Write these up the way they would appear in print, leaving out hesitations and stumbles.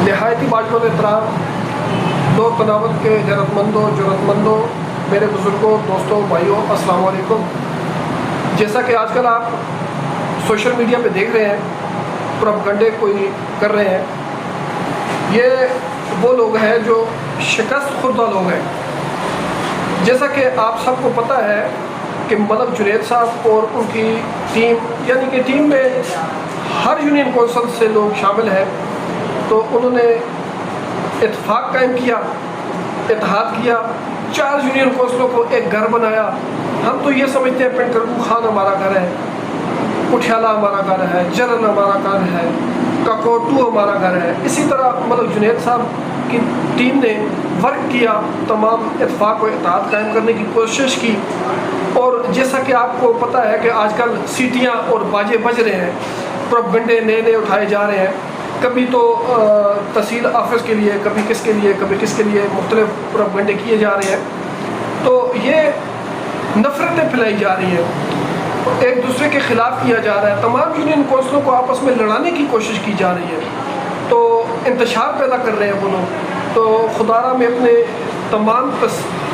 نہایت ہی باجمل احترام دور تناول کے غیرت مندوں میرے بزرگوں، دوستوں، بھائیوں، السلام علیکم۔ جیسا کہ آج کل آپ سوشل میڈیا پہ دیکھ رہے ہیں، پروپیگنڈے کوئی کر رہے ہیں، یہ وہ لوگ ہیں جو شکست خوردہ لوگ ہیں۔ جیسا کہ آپ سب کو پتہ ہے کہ ملک جنید صاحب اور ان کی ٹیم، یعنی کہ ٹیم میں ہر یونین کونسل سے لوگ شامل ہیں، تو انہوں نے اتفاق قائم کیا، اتحاد کیا، 4 یونین کونسلوں کو ایک گھر بنایا۔ ہم تو یہ سمجھتے ہیں پنڈ کرگو خان ہمارا گھر ہے، پٹھیالہ ہمارا گھر ہے، جرن ہمارا گھر ہے، ککوٹو ہمارا گھر ہے۔ اسی طرح ملک جنید صاحب کی ٹیم نے ورک کیا، تمام اتفاق و اتحاد قائم کرنے کی کوشش کی۔ اور جیسا کہ آپ کو پتہ ہے کہ آج کل سیٹیاں اور باجے بج رہے ہیں، پروپیگنڈے نئے اٹھائے جا رہے ہیں، کبھی تو تحصیل آفس کے لیے، کبھی کس کے لیے مختلف پروپیگنڈے کیے جا رہے ہیں۔ تو یہ نفرتیں پھیلائی جا رہی ہیں، ایک دوسرے کے خلاف کیا جا رہا ہے، تمام یونین کونسلوں کو آپس میں لڑانے کی کوشش کی جا رہی ہے، تو انتشار پیدا کر رہے ہیں وہ لوگ۔ تو خدا را میں اپنے تمام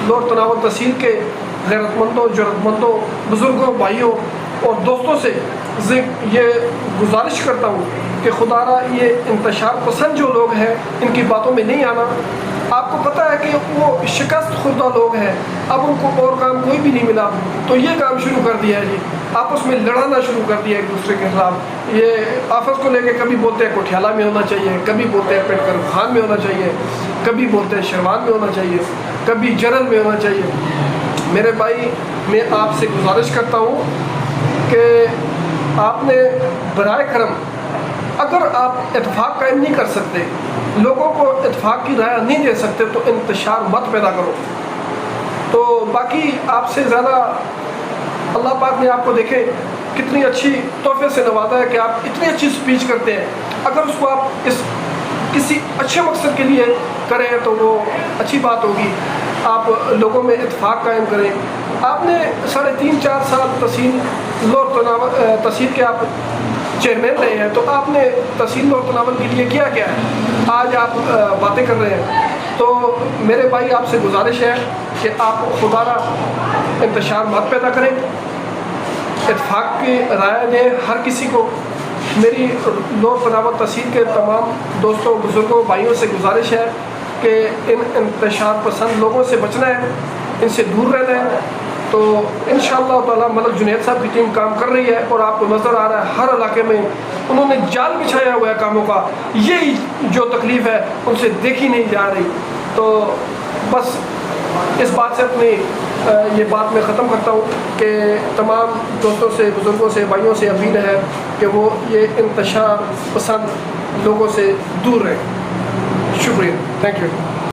لوڈ تناول تحصیل کے غیرت مندوں، جرأت مندوں، بزرگوں، بھائیوں اور دوستوں سے یہ گزارش کرتا ہوں کہ خدا را یہ انتشار پسند جو لوگ ہیں ان کی باتوں میں نہیں آنا۔ آپ کو پتہ ہے کہ وہ شکست خوردہ لوگ ہیں، اب ان کو اور کام کوئی بھی نہیں ملا، تو یہ کام شروع کر دیا ہے جی، آپس میں لڑانا شروع کر دیا ایک دوسرے کے خلاف۔ یہ آفس کو لے کے کبھی بولتے ہیں کوٹھیالہ میں ہونا چاہیے، کبھی بولتے ہیں پنڈ کرگو خان میں ہونا چاہیے، کبھی بولتے ہیں شروان میں ہونا چاہیے، کبھی جرل میں ہونا چاہیے۔ میرے بھائی، میں آپ سے گزارش کرتا ہوں کہ آپ نے برائے کرم، اگر آپ اتفاق قائم نہیں کر سکتے، لوگوں کو اتفاق کی رائے نہیں دے سکتے، تو انتشار مت پیدا کرو۔ تو باقی آپ سے زیادہ اللہ پاک نے آپ کو دیکھے کتنی اچھی تحفے سے نوازا ہے کہ آپ اتنی اچھی سپیچ کرتے ہیں۔ اگر اس کو آپ کسی اچھے مقصد کے لیے کریں تو وہ اچھی بات ہوگی۔ آپ لوگوں میں اتفاق قائم کریں۔ آپ نے 3.5-4 سال تحصیل کے آپ چیئرمین رہے ہیں، تو آپ نے تحصیل لوڈ تناول کے لیے کیا ہے؟ آج آپ باتیں کر رہے ہیں۔ تو میرے بھائی، آپ سے گزارش ہے کہ آپ خدا را انتشار مت پیدا کریں، اتفاق کی رائے دیں ہر کسی کو۔ میری لوڈ تناول تحصیل کے تمام دوستوں، بزرگوں، بھائیوں سے گزارش ہے کہ ان انتشار پسند لوگوں سے بچنا ہے، ان سے دور رہنا ہے۔ تو انشاءاللہ تعالیٰ ملک جنید صاحب کی ٹیم کام کر رہی ہے، اور آپ کو نظر آ رہا ہے ہر علاقے میں انہوں نے جال بچھایا ہوا ہے کاموں کا۔ یہی جو تکلیف ہے ان سے دیکھی نہیں جا رہی۔ تو بس اس بات سے اپنی یہ بات میں ختم کرتا ہوں کہ تمام دوستوں سے، بزرگوں سے، بھائیوں سے اپیل ہے کہ وہ یہ انتشار پسند لوگوں سے دور رہیں۔ شکریہ، تھینک یو۔